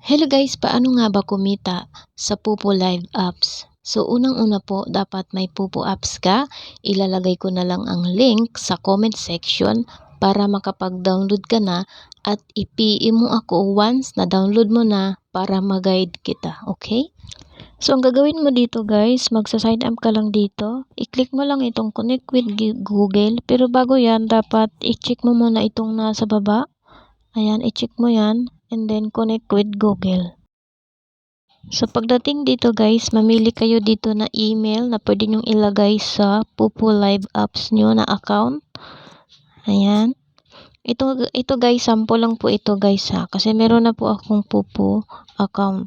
Hello guys, paano nga ba kumita sa Pupo Live apps? So unang-una po, dapat may Pupo apps ka. Ilalagay ko na lang ang link sa comment section para makapag-download ka na at i-PM mo ako once na download mo na para mag-guide kita, okay? So ang gagawin mo dito guys, magsa-sign up ka lang dito. I-click mo lang itong connect with Google. Pero bago yan, dapat i-check mo muna itong nasa baba. Ayan, i-check mo yan. And then connect with Google. So pagdating dito guys, mamili kayo dito na email na pwede nyong ilagay sa Pupo Live apps nyo na account. Ayan. Ito guys, sample lang po ito guys ha. Kasi meron na po akong Pupo account.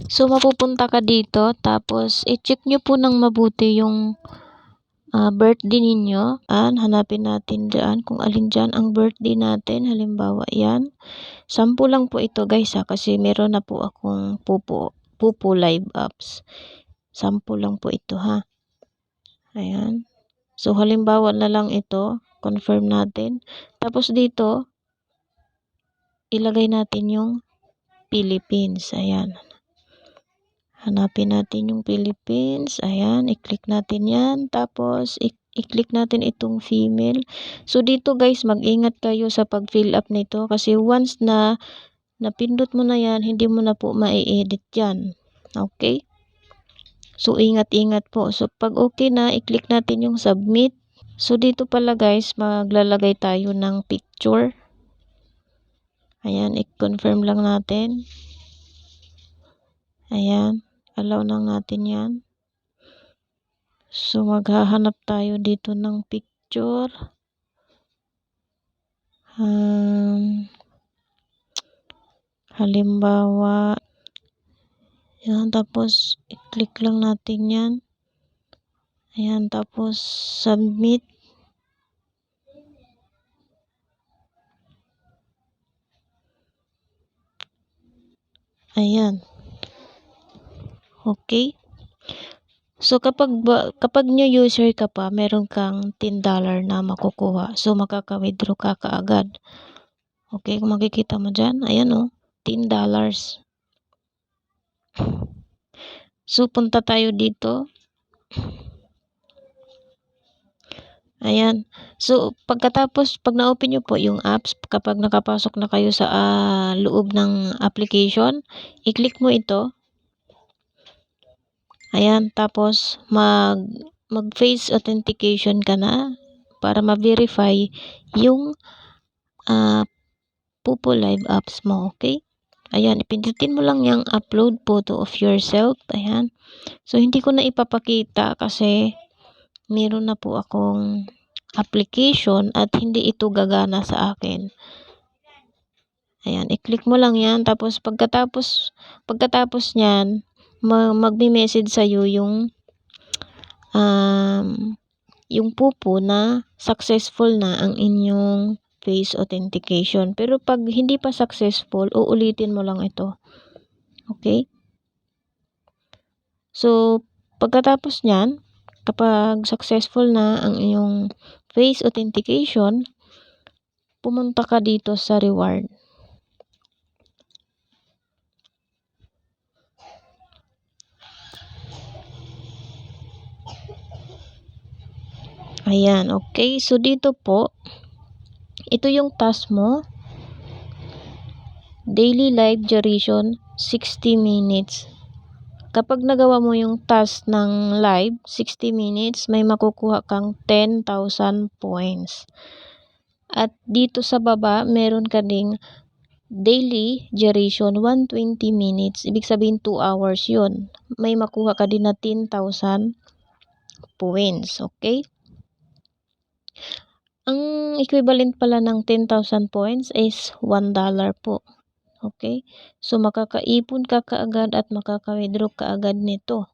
So mapupunta ka dito, tapos i-check nyo po ng mabuti yung birthday ninyo. Hanapin natin dyan kung alin dyan ang birthday natin. Halimbawa yan. Sample lang po ito guys ha, kasi meron na po akong Pupo Live apps. Sample lang po ito ha. Ayan. So halimbawa na lang ito. Confirm natin. Tapos dito, ilagay natin yung Philippines. Ayan. Hanapin natin yung Philippines. Ayan, i-click natin yan. Tapos, i-click natin itong female. So, dito guys, mag-ingat kayo sa pag-fill up nito. Kasi once na napindot mo na yan, hindi mo na po ma-edit yan. Okay? So, ingat-ingat po. So, pag okay na, i-click natin yung submit. So, dito pala guys, maglalagay tayo ng picture. Ayan, i-confirm lang natin. Ayan. Allow lang natin yan. So, maghahanap tayo dito ng picture. Halimbawa, yan, tapos i-click lang natin yan. Ayan, tapos submit. Ayan. Okay. So, kapag new user ka pa, meron kang $10 na makukuha. So, makaka-withdraw ka kaagad. Okay, kung makikita mo dyan, ayan o, $10. So, punta tayo dito. Ayan. So, pag na-open nyo po yung apps, kapag nakapasok na kayo sa loob ng application, i-click mo ito. Ayan, tapos mag-face authentication ka na para ma-verify yung Pupo Live apps mo, okay? Ayan, ipindutin mo lang yung upload photo of yourself. Ayan. So, hindi ko na ipapakita kasi meron na po akong application at hindi ito gagana sa akin. Ayan, i-click mo lang yan. Tapos, pagkatapos nyan, magme-message sa'yo yung Pupo na successful na ang inyong face authentication. Pero pag hindi pa successful, uulitin mo lang ito. Okay? So, pagkatapos nyan, kapag successful na ang inyong face authentication, pumunta ka dito sa reward. Ayan, okay. So, dito po, ito yung task mo. Daily live duration, 60 minutes. Kapag nagawa mo yung task ng live, 60 minutes, may makukuha kang 10,000 points. At dito sa baba, meron ka ding daily duration, 120 minutes. Ibig sabihin, 2 hours yun. May makuha ka din na 10,000 points. Okay? Ang equivalent pala ng 10,000 points is $1 po. Okay? So, makakaipon ka kaagad at makaka-withdraw kaagad nito.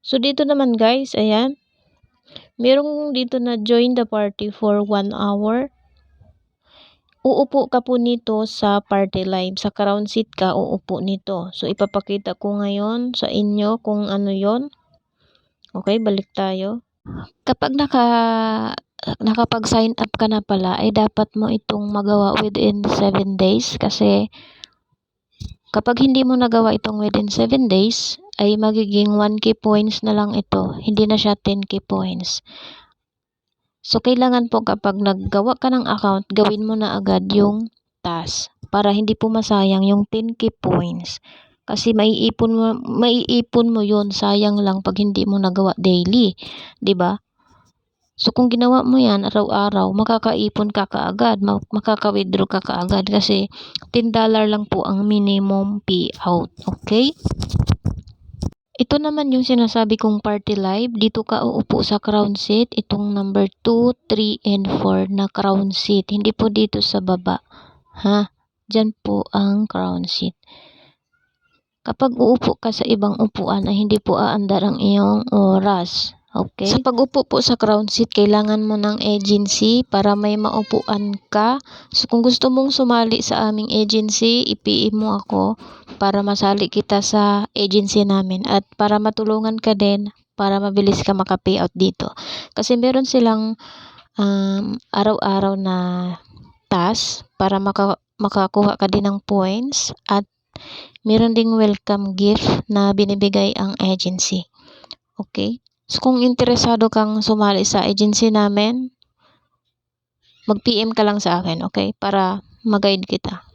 So, dito naman guys, ayan. Merong dito na join the party for 1 hour. Uupo ka po nito sa party live. Sa crown seat ka, uupo nito. So, ipapakita ko ngayon sa inyo kung ano yon. Okay, balik tayo. Kapag nakapag-sign up ka na pala, ay dapat mo itong magawa within 7 days kasi kapag hindi mo nagawa itong within 7 days, ay magiging 1K points na lang ito. Hindi na siya 10K points. So, kailangan po kapag naggawa ka ng account, gawin mo na agad yung task para hindi po masayang yung 10K points. Kasi maiipon mo yun, sayang lang pag hindi mo nagawa daily, 'di ba? So, kung ginawa mo yan araw-araw, makakaipon ka kaagad, makaka-withdraw ka kaagad kasi $10 lang po ang minimum payout, okay? Ito naman yung sinasabi kong party live. Dito ka uupo sa crown seat. Itong number 2, 3, and 4 na crown seat. Hindi po dito sa baba. Ha? Diyan po ang crown seat. Kapag uupo ka sa ibang upuan ay hindi po aandar ang iyong oras. Okay? Sa pag-upo po sa crown seat, kailangan mo ng agency para may maupuan ka. So, kung gusto mong sumali sa aming agency, i-PM mo ako para masali kita sa agency namin at para matulungan ka din para mabilis ka maka-payout dito. Kasi meron silang araw-araw na task para makakuha ka din ng points at meron ding welcome gift na binibigay ang agency. Okay? So, kung interesado kang sumali sa agency namin, mag-PM ka lang sa akin, okay? Para mag-guide kita.